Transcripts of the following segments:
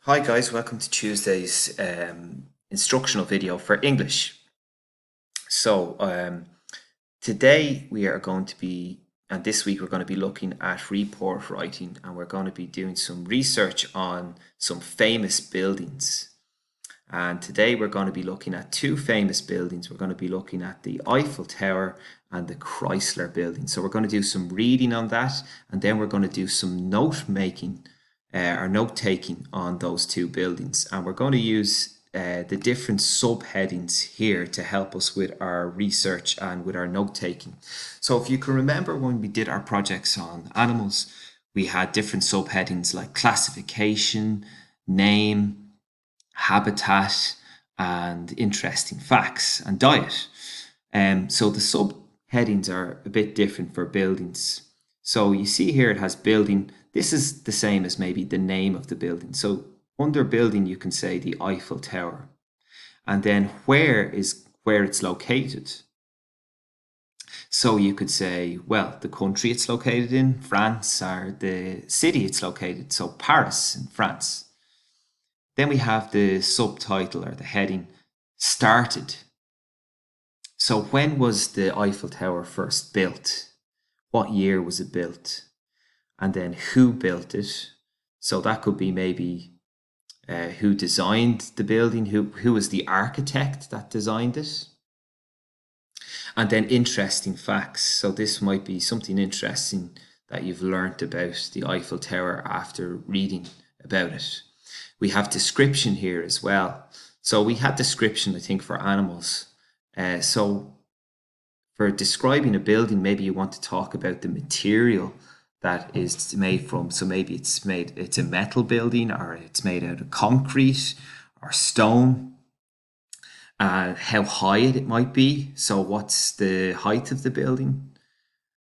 Hi guys, welcome to Tuesday's instructional video for English. So today we are going to be, and this week we're going to be looking at report writing, and we're going to be doing some research on some famous buildings. And today we're going to be looking at two famous buildings. We're going to be looking at the Eiffel Tower and the Chrysler Building. So we're going to do some reading on that, and then we're going to do some note making or note taking on those two buildings. And we're going to use the different subheadings here to help us with our research and with our note taking. So if you can remember when we did our projects on animals, we had different subheadings like classification, name, habitat, and interesting facts and diet. So the subheadings are a bit different for buildings. So you see here it has building. This is the same as maybe the name of the building. So under building, you can say the Eiffel Tower. And then where it's located. So you could say, well, the country it's located in, France, or the city it's located. So Paris in France. Then we have the subtitle or the heading, started. So when was the Eiffel Tower first built? What year was it built? And then who built it? So that could be maybe who designed the building, who was the architect that designed it. And then interesting facts. So this might be something interesting that you've learnt about the Eiffel Tower after reading about it. We have description here as well. So we had description, I think, for animals. So for describing a building, maybe you want to talk about the material that is made from. So maybe it's a metal building, or it's made out of concrete or stone. How high it might be. So what's the height of the building?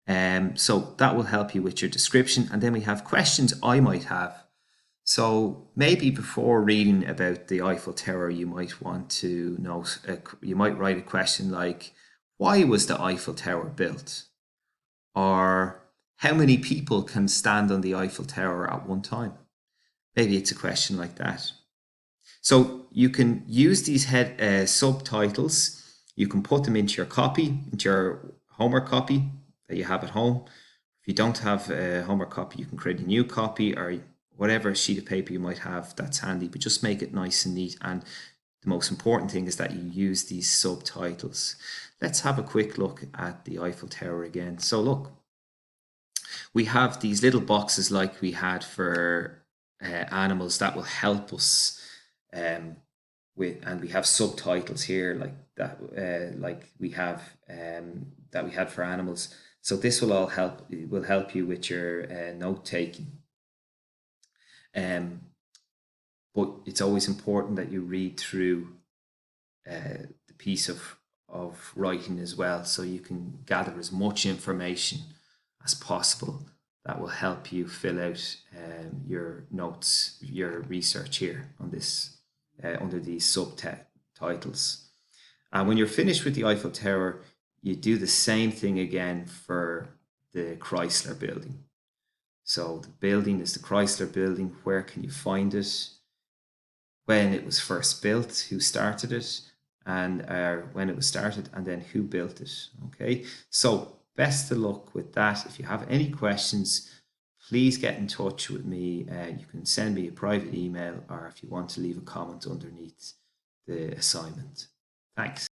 So that will help you with your description. And then we have questions I might have. So maybe before reading about the Eiffel Tower, you might want to know, you might write a question like, why was the Eiffel Tower built? Or how many people can stand on the Eiffel Tower at one time? Maybe it's a question like that. So you can use these subtitles. You can put them into your copy, into your homework copy that you have at home. If you don't have a homework copy, you can create a new copy, or whatever sheet of paper you might have that's handy, but just make it nice and neat. And the most important thing is that you use these subtitles. Let's have a quick look at the Eiffel Tower again. So look, we have these little boxes like we had for animals that will help us and we have subtitles here like that, like we have that we had for animals. So this will all help. It will help you with your note taking. But it's always important that you read through the piece of writing as well, so you can gather as much information as possible that will help you fill out your notes, your research here on this under these subtitles. And when you're finished with the Eiffel Tower, you do the same thing again for the Chrysler Building. So the building is the Chrysler Building. Where can you find it? When it was first built, who started it, and when it was started, and then who built it. Okay, so best of luck with that. If you have any questions, please get in touch with me. You can send me a private email, or if you want to leave a comment underneath the assignment. Thanks.